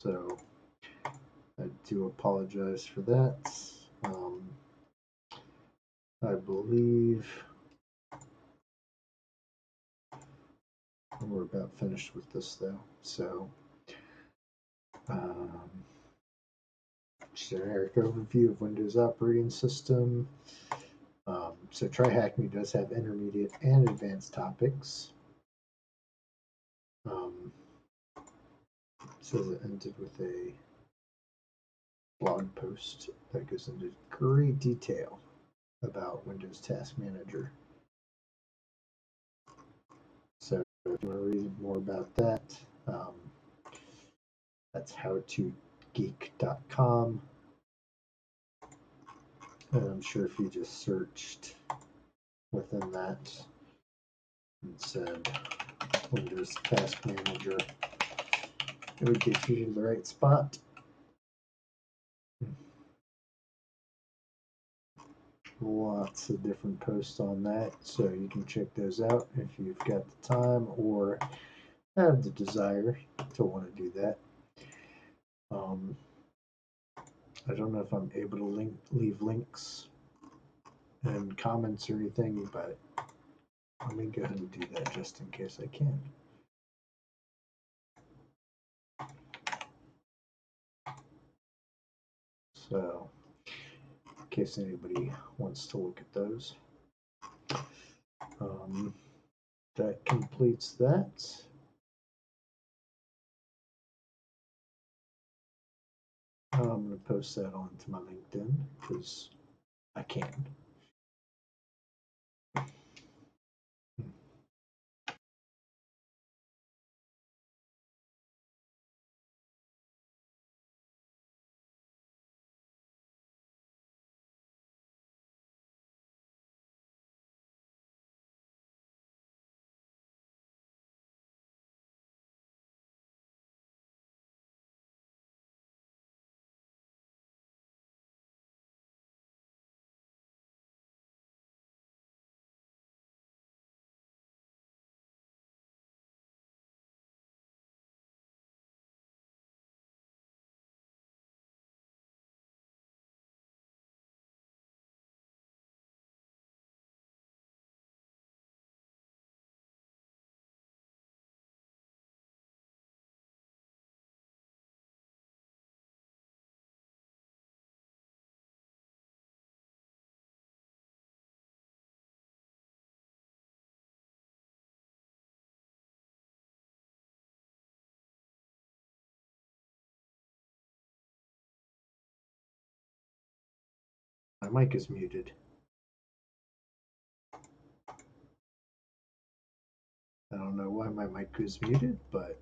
So I do apologize for that. I believe we're about finished with this though. So generic overview of Windows operating system. So TryHackMe does have intermediate and advanced topics. Says it ended with a blog post that goes into great detail about Windows Task Manager. So if you want to read more about that, that's howtogeek.com. And I'm sure if you just searched within that and said Windows Task Manager, it would get you to the right spot. Lots of different posts on that, so you can check those out if you've got the time or have the desire to want to do that. I don't know if I'm able to leave links and comments or anything, but let me go ahead and do that just in case I can. So, in case anybody wants to look at those. That completes that. I'm going to post that onto my LinkedIn because I can. My mic is muted. I don't know why my mic is muted, but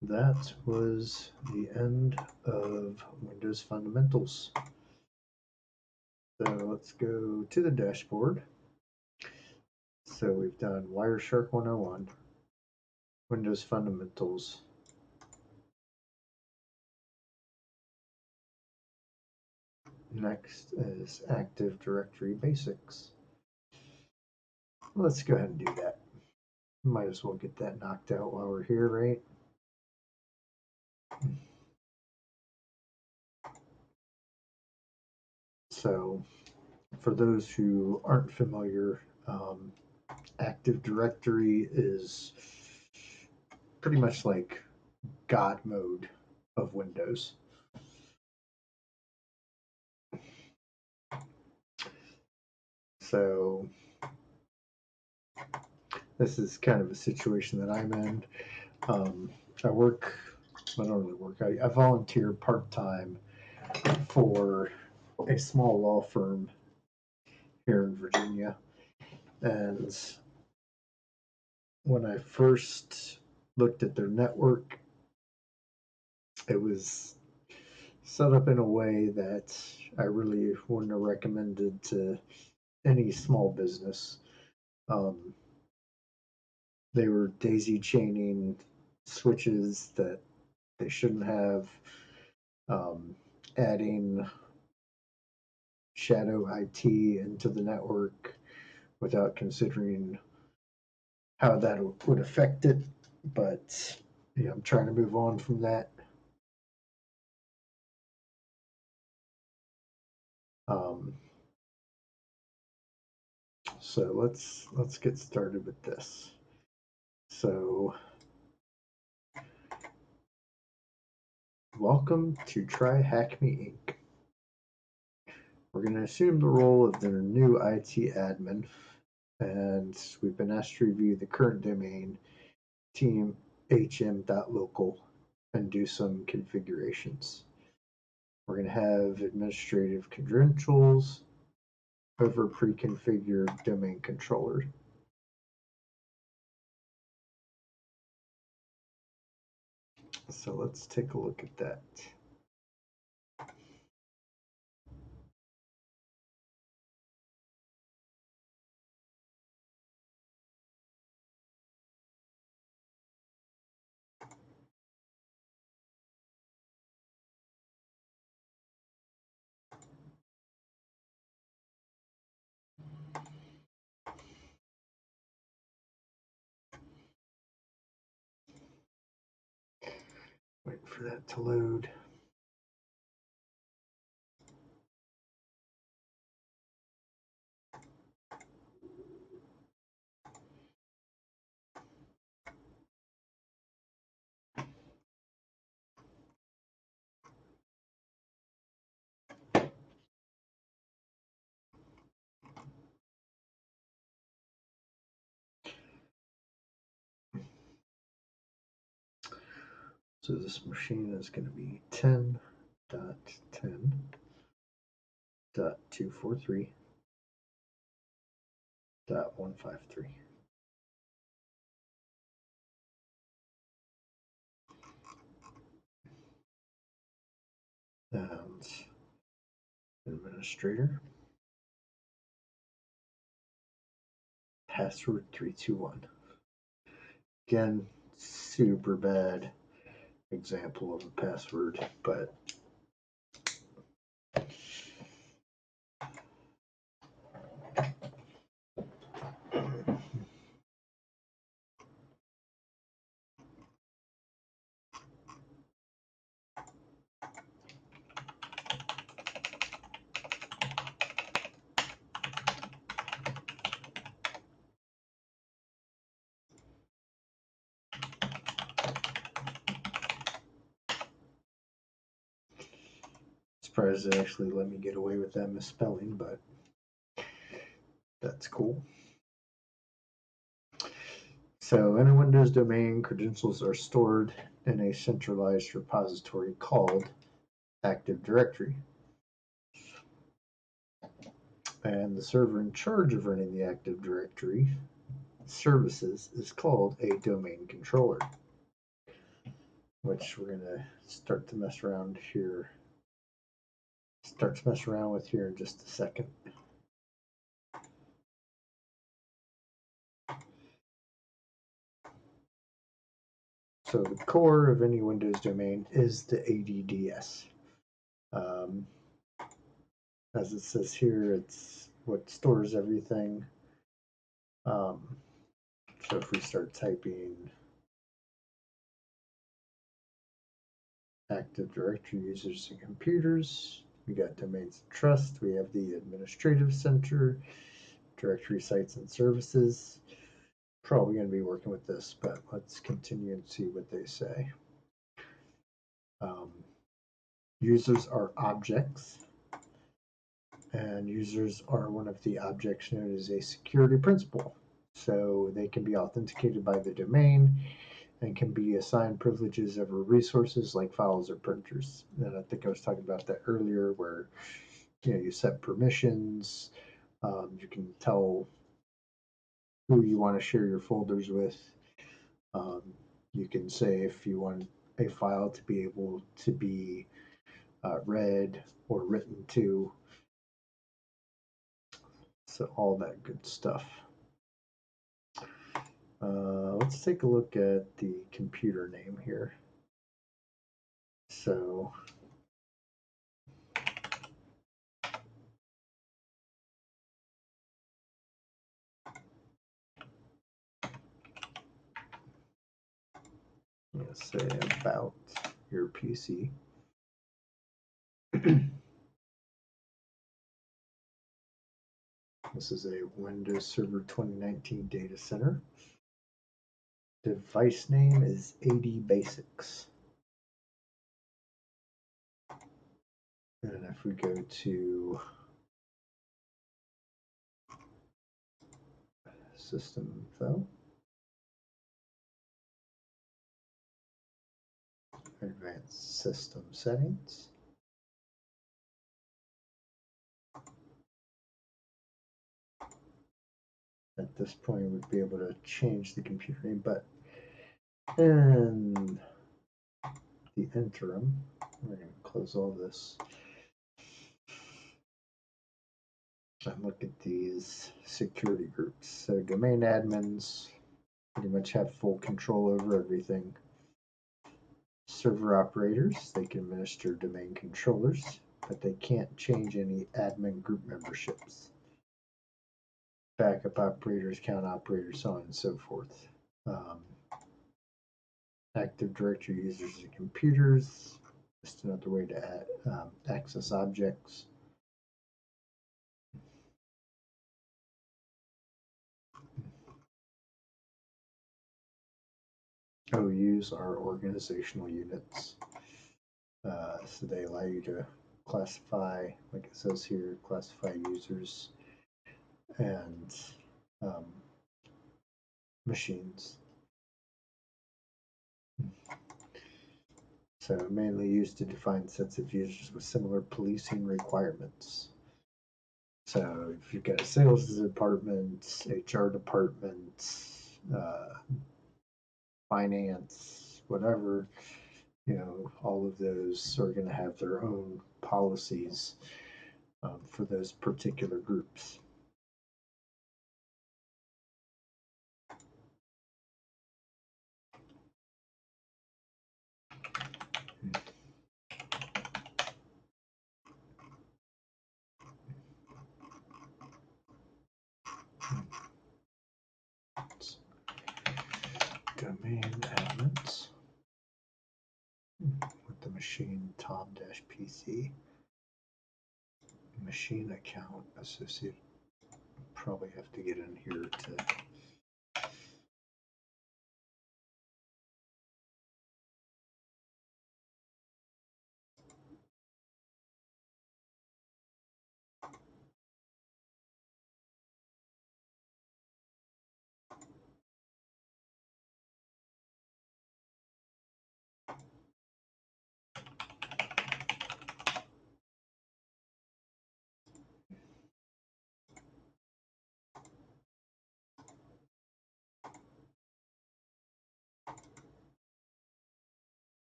that was the end of Windows Fundamentals. So let's go to the dashboard. So we've done Wireshark 101, Windows Fundamentals. Next is Active Directory Basics. Let's go ahead and do that. Might as well get that knocked out while we're here, right? So for those who aren't familiar, Active Directory is pretty much like God mode of Windows. So this is kind of a situation that I'm in. I don't really work. I volunteer part-time for a small law firm here in Virginia. And when I first looked at their network, it was set up in a way that I really wouldn't have recommended to any small business. They were daisy chaining switches that they shouldn't have, adding shadow IT into the network without considering how that would affect it, but I'm trying to move on from that. Um, so let's get started with this. So welcome to TryHackMe Inc. We're going to assume the role of the new IT admin, and we've been asked to review the current domain teamhm.local and do some configurations. We're going to have administrative credentials over pre-configured domain controller. So let's take a look at that. Wait for that to load. So this machine is going to be 10.10.243.153. And administrator, password 321. Again, super bad example of a password, but surprised they actually let me get away with that misspelling, but that's cool. So in a Windows domain, credentials are stored in a centralized repository called Active Directory. And the server in charge of running the Active Directory services is called a domain controller, which we're going to start to mess around with here in just a second. So the core of any Windows domain is the ADDS. As it says here, it's what stores everything. So if we start typing Active Directory users and computers, we got domains of trust, we have the administrative center, directory sites and services. Probably going to be working with this, but let's continue and see what they say. Users are objects, and users are one of the objects known as a security principal. So they can be authenticated by the domain and can be assigned privileges over resources like files or printers. And I think I was talking about that earlier, where you set permissions. You can tell who you want to share your folders with. You can say if you want a file to be able to be read or written to. So all that good stuff. Let's take a look at the computer name here. So I'm going to say about your PC. This is a Windows Server 2019 data center. Device name is AD Basics. And if we go to System Info, Advanced System Settings, at this point we'd be able to change the computer name, but in the interim, we're going to close all this and look at these security groups. So domain admins pretty much have full control over everything. Server operators, they can administer domain controllers, but they can't change any admin group memberships. Backup operators, count operators, so on and so forth. Active Directory users and computers, just another way to access objects. OUs are organizational units. So they allow you to classify, like it says here, classify users and machines. So mainly used to define sets of users with similar policing requirements. So if you've got a sales department, HR department, finance, whatever, all of those are going to have their own policies for those particular groups. Domain admins with the machine tom-pc machine account associated. Probably have to get in here to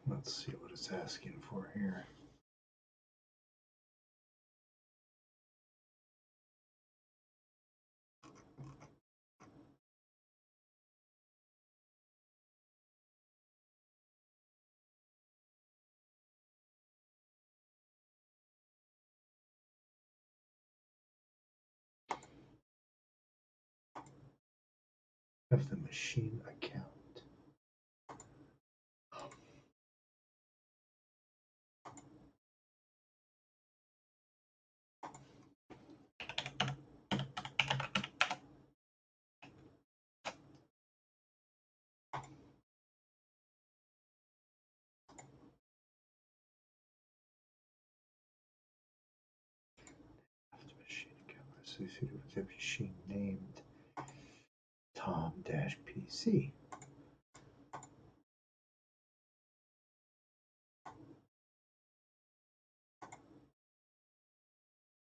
let's see what it's asking for here. Of the machine account. Associated with a machine named tom-pc.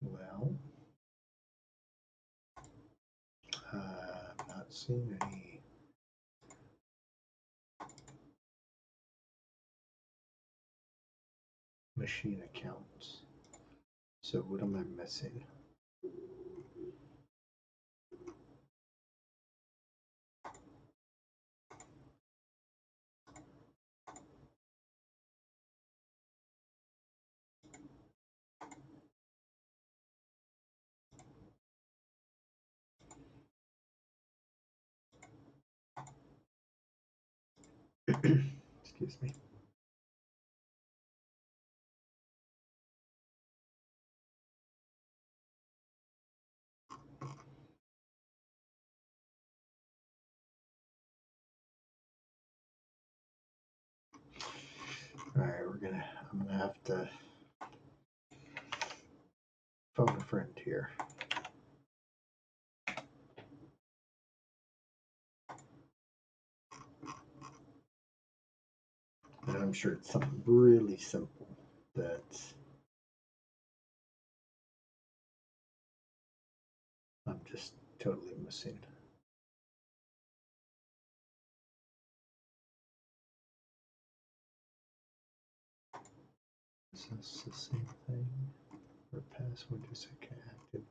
Well, I'm not seeing any machine accounts. So what am I missing? Excuse me. All right, I'm gonna have to phone a friend here. And I'm sure it's something really simple that I'm just totally missing. Is this the same thing? Or password is active?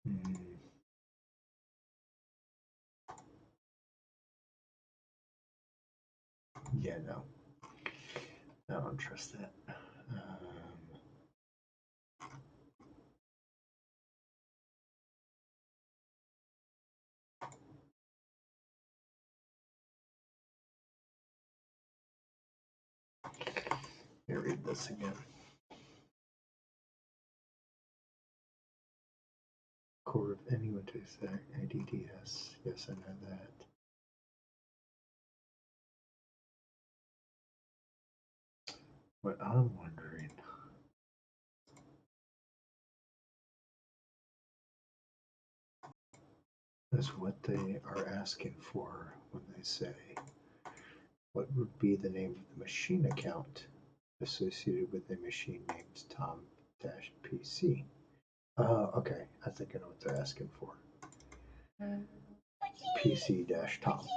Hmm. Yeah, no. I don't trust that. Let me read this again. Core of any Windows IDDS. Yes, I know that. What I'm wondering is what they are asking for when they say, what would be the name of the machine account associated with a machine named Tom-PC? Okay, I think I know what they're asking for. PC-Tom.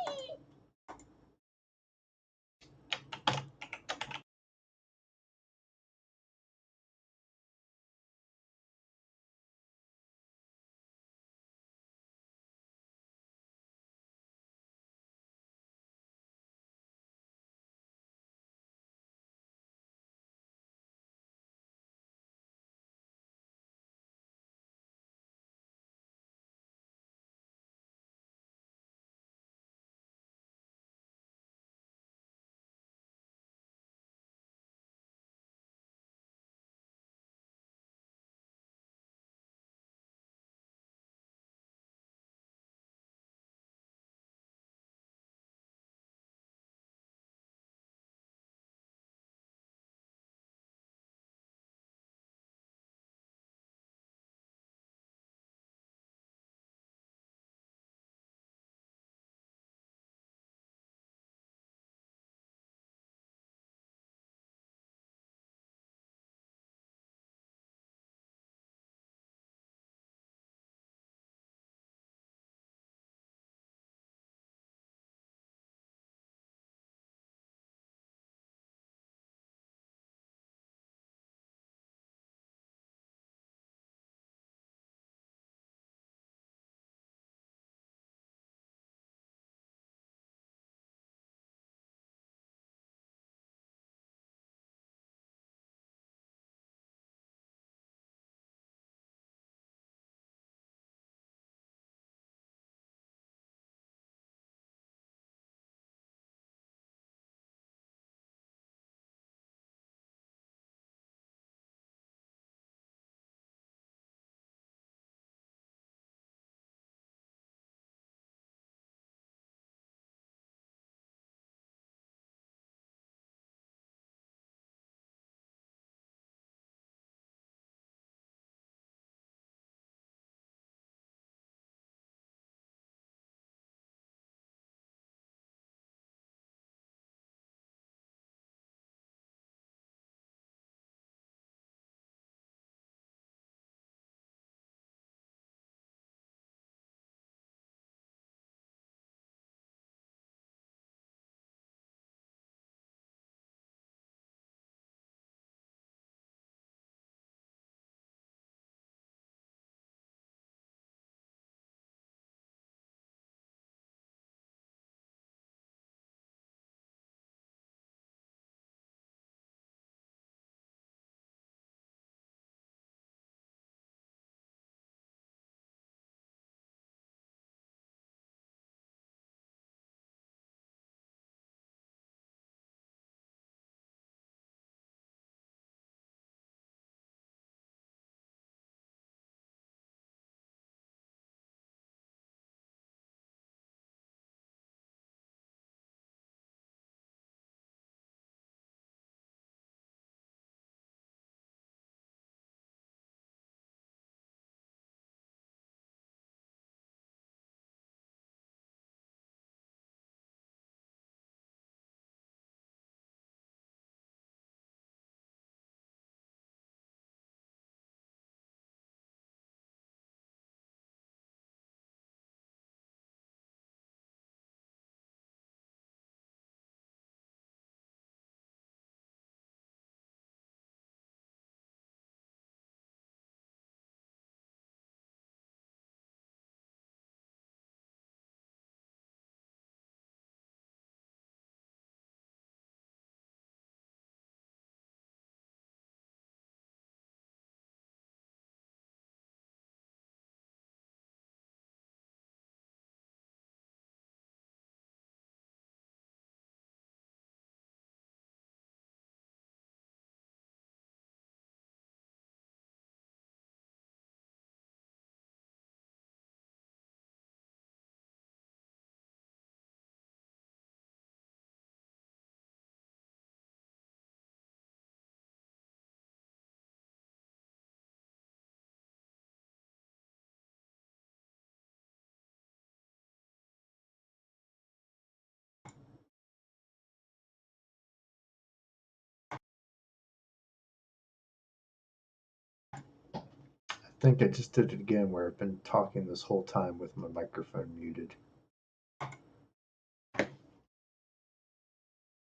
think I just did it again where I've been talking this whole time with my microphone muted.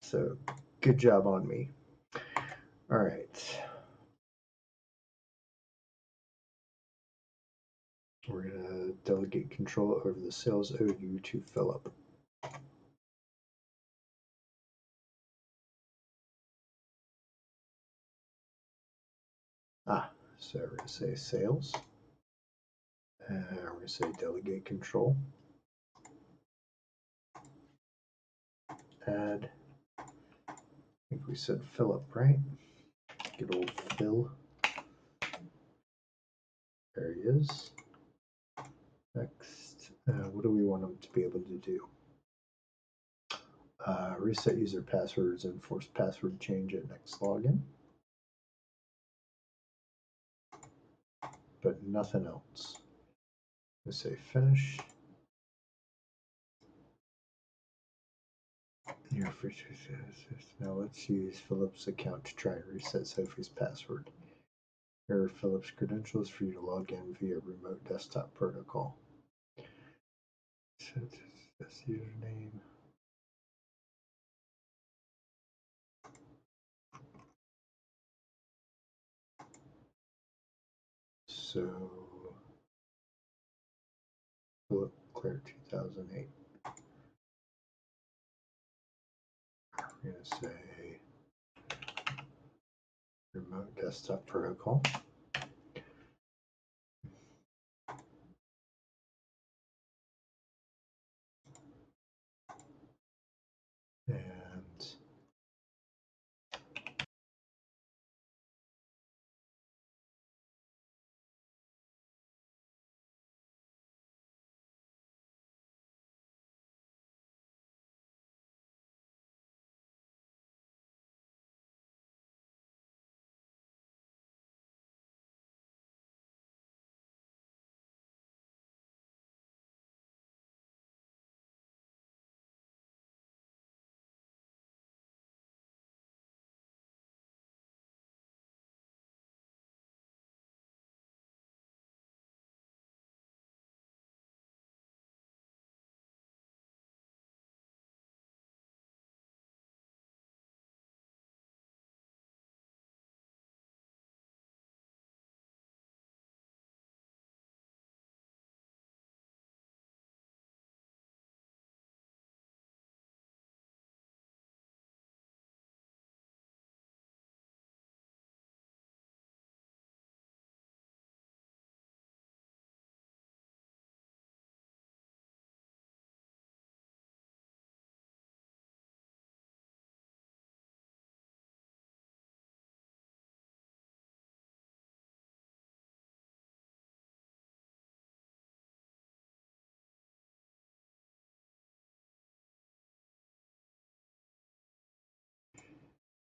So good job on me. All right. We're going to delegate control over the sales OU to Philip. So we're going to say sales. And we're going to say delegate control. Add. I think we said Philip, right? Good old Phil. There he is. Next, what do we want him to be able to do? Reset user passwords and force password change at next login. But nothing else. Let's say finish. Now let's use Philip's account to try and reset Sophie's password. Here are Philip's credentials for you to log in via remote desktop protocol. Set this username. So Philip Claire 2008. We're going to say remote desktop protocol. And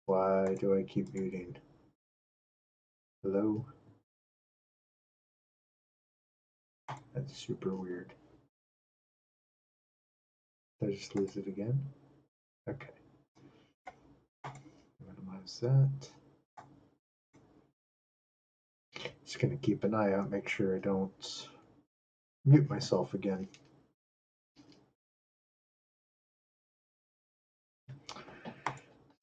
why do I keep muting? Hello? That's super weird. Did I just lose it again? Okay. Minimize that. Just gonna keep an eye out, make sure I don't mute myself again.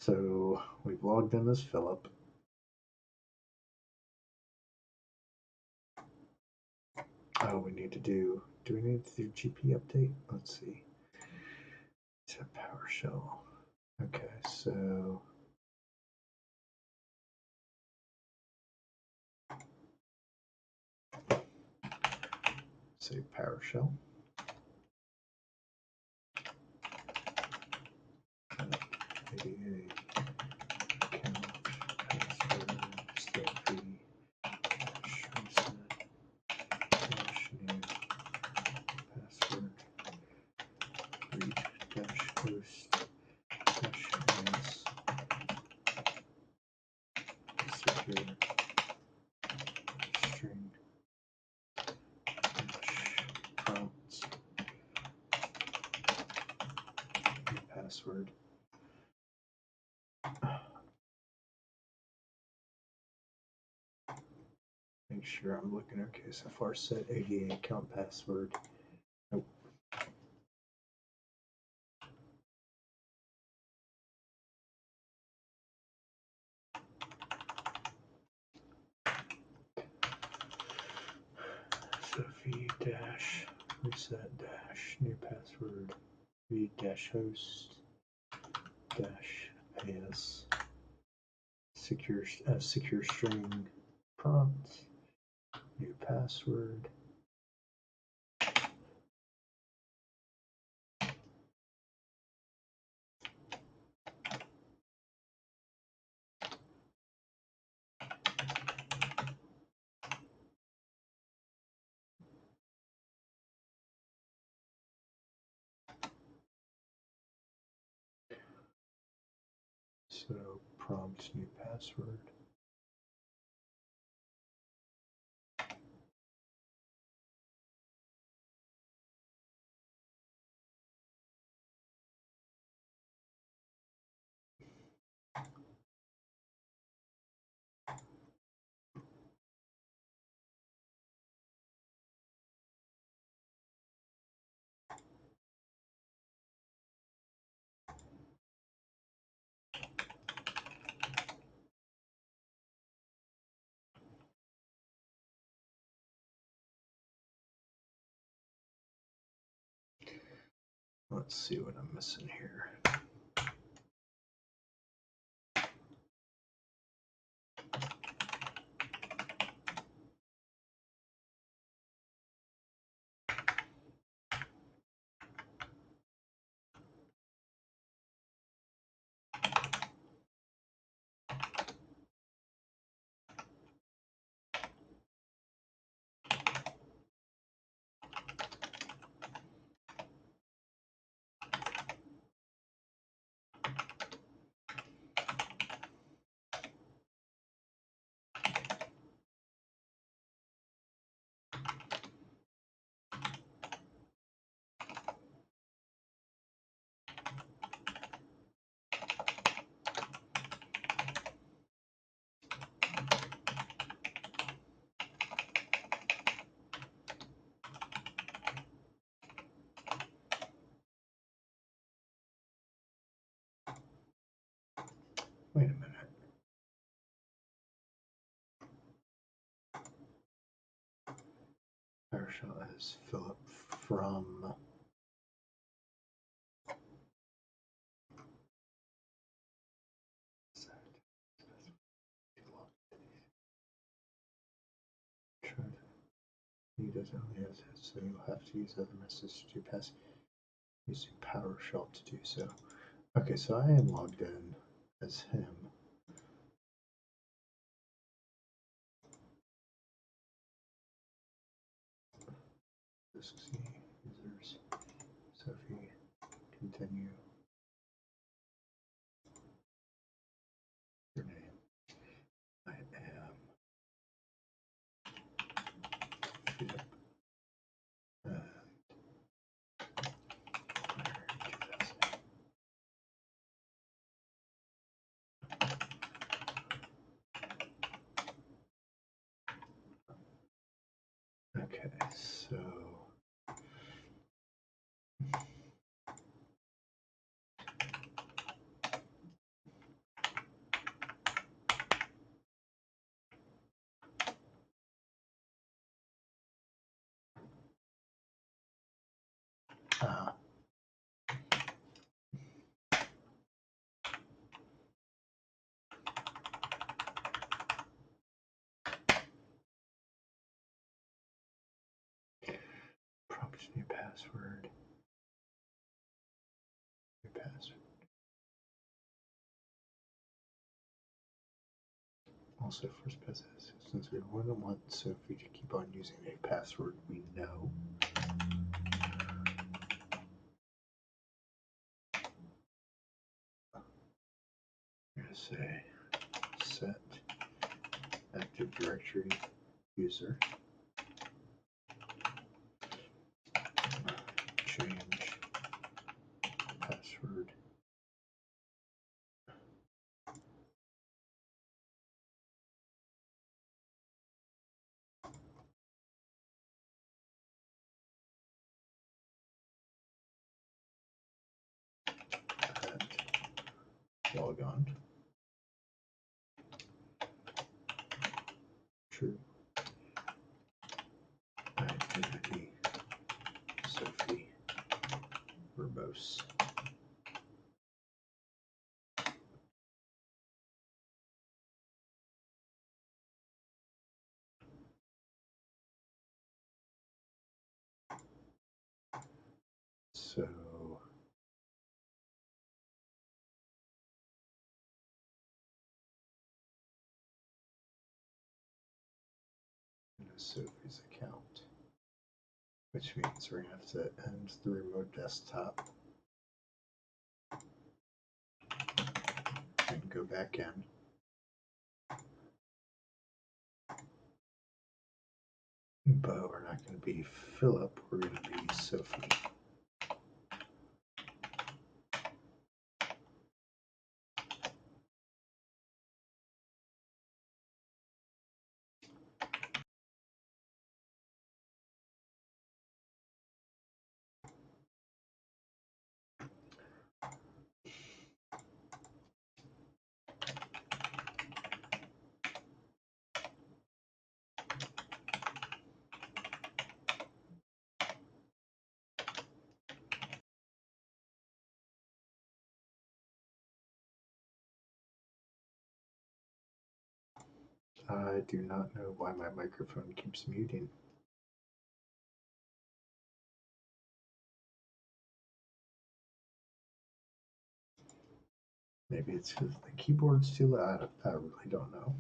So we've logged in as Philip. Oh, we need to do we need to do GP update? Let's see. Set PowerShell. Okay, so say PowerShell. Password. make sure I'm looking okay so far. Set ADA account password. Nope. So v-reset new password v-host -as secure string prompt new password. So prompt new password. Let's see what I'm missing here. Wait a minute. PowerShell as Philip from he doesn't only have this, so you'll have to use other methods to pass using PowerShell to do so. Okay, so I am logged in as him. Disk C, users, Sophie, continue. Your name. I am Philip. Okay, so prompt new password. New password. Also, first pass since we wouldn't want Sophie to keep on using a password we know. I'm going to say set Active Directory user. Change password. log on. True. Identity. Sophie. Verbose. So Sophie's account, which means we're going to have to end the remote desktop and go back in. But we're not going to be Philip, we're going to be Sophie. I do not know why my microphone keeps muting. Maybe it's because the keyboard's too loud. I really don't know.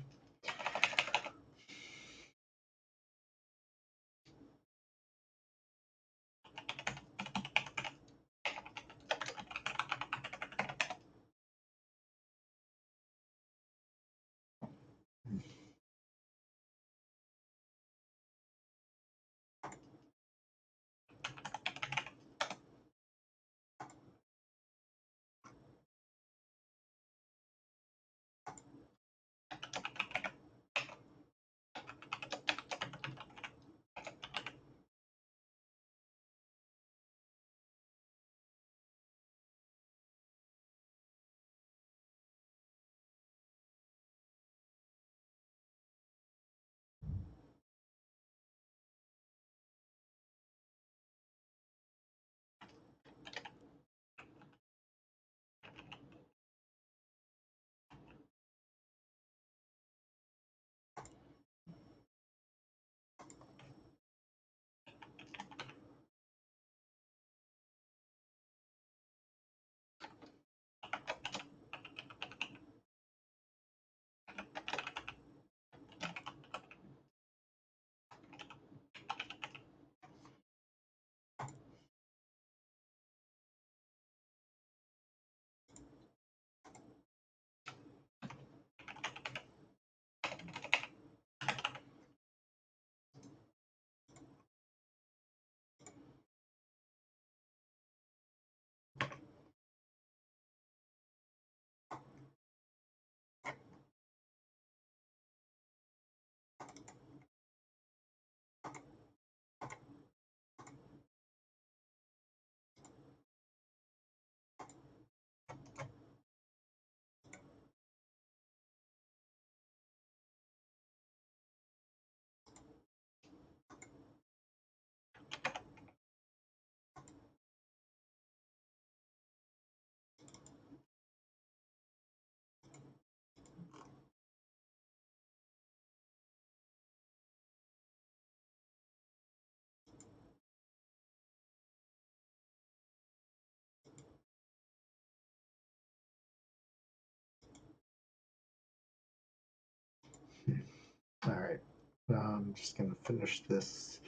All right, I'm just going to finish this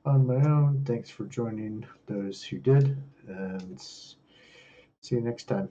on my own. Thanks for joining those who did, and see you next time.